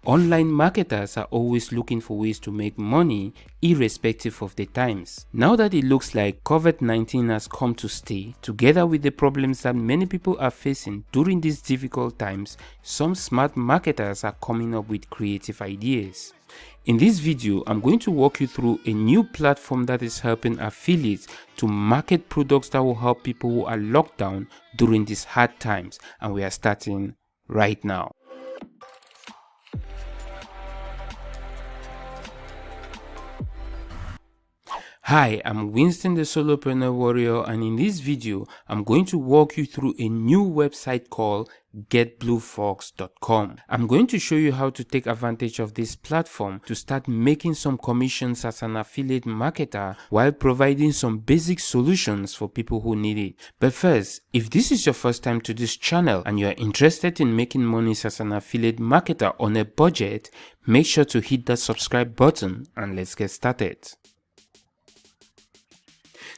Online marketers are always looking for ways to make money irrespective of the times. Now that it looks like COVID-19 has come to stay, together with the problems that many people are facing during these difficult times, some smart marketers are coming up with creative ideas. In this video, I'm going to walk you through a new platform that is helping affiliates to market products that will help people who are locked down during these hard times, and we are starting right now. Hi, I'm Winston the Solopreneur Warrior, and in this video, I'm going to walk you through a new website called getbluefox.com. I'm going to show you how to take advantage of this platform to start making some commissions as an affiliate marketer while providing some basic solutions for people who need it. But first, if this is your first time to this channel and you're interested in making money as an affiliate marketer on a budget, make sure to hit that subscribe button and let's get started.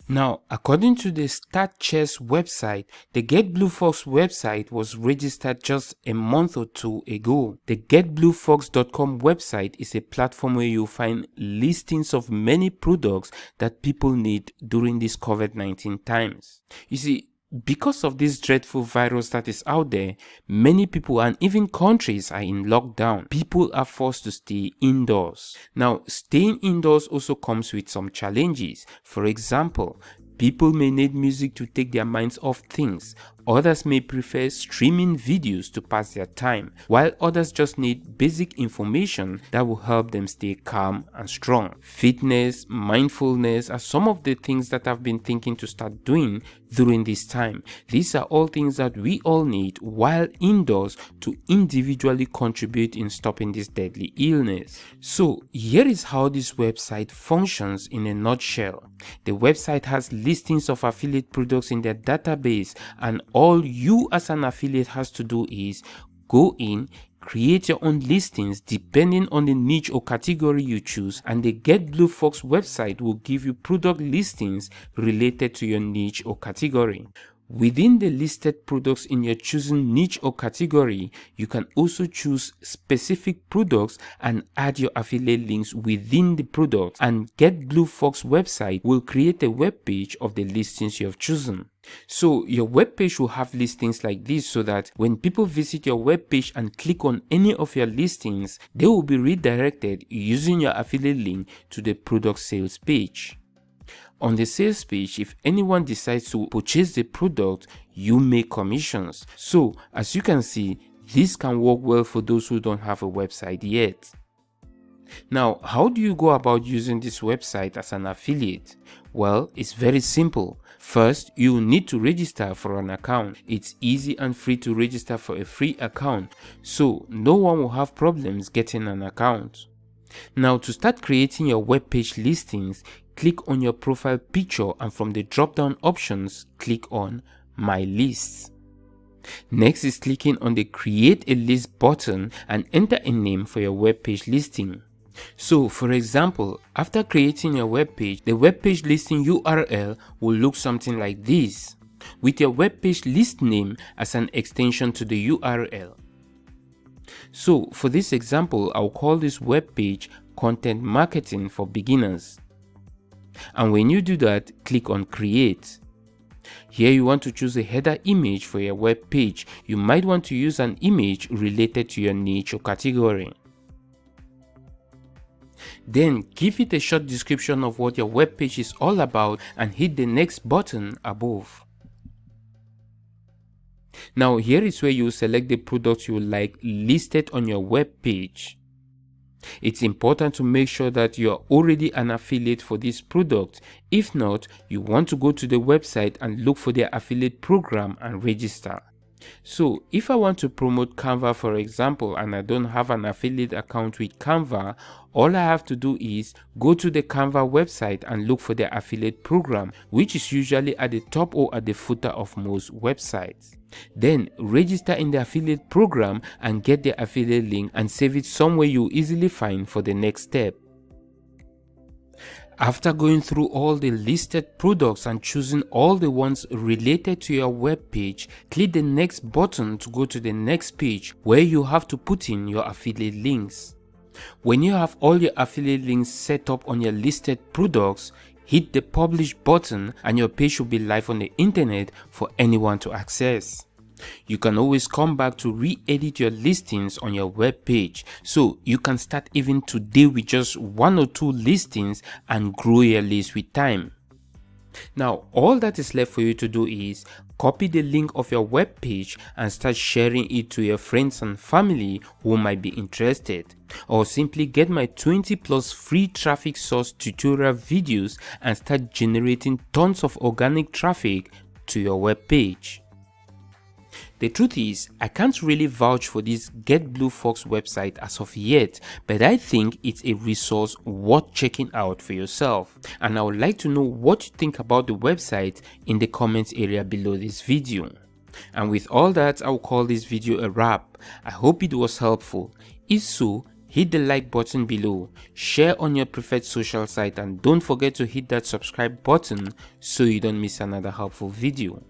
Now, according to the StatChess website, the GetBlueFox website was registered just a month or two ago. The GetBlueFox.com website is a platform where you'll find listings of many products that people need during these COVID-19 times. You see, because of this dreadful virus that is out there, many people and even countries are in lockdown. People are forced to stay indoors. Now, staying indoors also comes with some challenges. For example, people may need music to take their minds off things. Others may prefer streaming videos to pass their time, while others just need basic information that will help them stay calm and strong. Fitness, mindfulness are some of the things that I've been thinking to start doing during this time. These are all things that we all need while indoors to individually contribute in stopping this deadly illness. So here is how this website functions in a nutshell. The website has listings of affiliate products in their database, and all you as an affiliate has to do is go in, create your own listings depending on the niche or category you choose, and the GetBlueFox website will give you product listings related to your niche or category. Within the listed products in your chosen niche or category, you can also choose specific products and add your affiliate links within the product, and GetBlueFox website will create a web page of the listings you have chosen. So your web page will have listings like this, so that when people visit your web page and click on any of your listings, they will be redirected using your affiliate link to the product sales page. On the sales page, if anyone decides to purchase the product, you make commissions. So, as you can see, this can work well for those who don't have a website yet. Now, how do you go about using this website as an affiliate? Well, it's very simple. First, you will need to register for an account. It's easy and free to register for a free account, so no one will have problems getting an account. Now, to start creating your web page listings, click on your profile picture, and from the drop-down options, click on My Lists. Next is clicking on the Create a List button and enter a name for your web page listing. So, for example, after creating your web page, the web page listing URL will look something like this, with your web page list name as an extension to the URL. So, for this example, I'll call this web page Content Marketing for Beginners. And when you do that, click on Create. Here you want to choose a header image for your web page. You might want to use an image related to your niche or category. Then give it a short description of what your web page is all about and hit the next button above. Now here is where you select the products you would like listed on your web page. It's important to make sure that you are already an affiliate for this product. If not, you want to go to the website and look for their affiliate program and register. So if I want to promote Canva, for example, and I don't have an affiliate account with Canva, all I have to do is go to the Canva website and look for their affiliate program, which is usually at the top or at the footer of most websites. Then register in the affiliate program and get the affiliate link and save it somewhere you easily find for the next step. After going through all the listed products and choosing all the ones related to your web page, click the next button to go to the next page where you have to put in your affiliate links. When you have all your affiliate links set up on your listed products, hit the publish button and your page will be live on the internet for anyone to access. You can always come back to re-edit your listings on your web page, so you can start even today with just 1 or 2 listings and grow your list with time. Now, all that is left for you to do is copy the link of your web page and start sharing it to your friends and family who might be interested, or simply get my 20+ free traffic source tutorial videos and start generating tons of organic traffic to your web page. The truth is, I can't really vouch for this Get Blue Fox website as of yet, but I think it's a resource worth checking out for yourself. And I would like to know what you think about the website in the comments area below this video. And with all that, I'll call this video a wrap. I hope it was helpful. If so, hit the like button below, share on your preferred social site, and don't forget to hit that subscribe button so you don't miss another helpful video.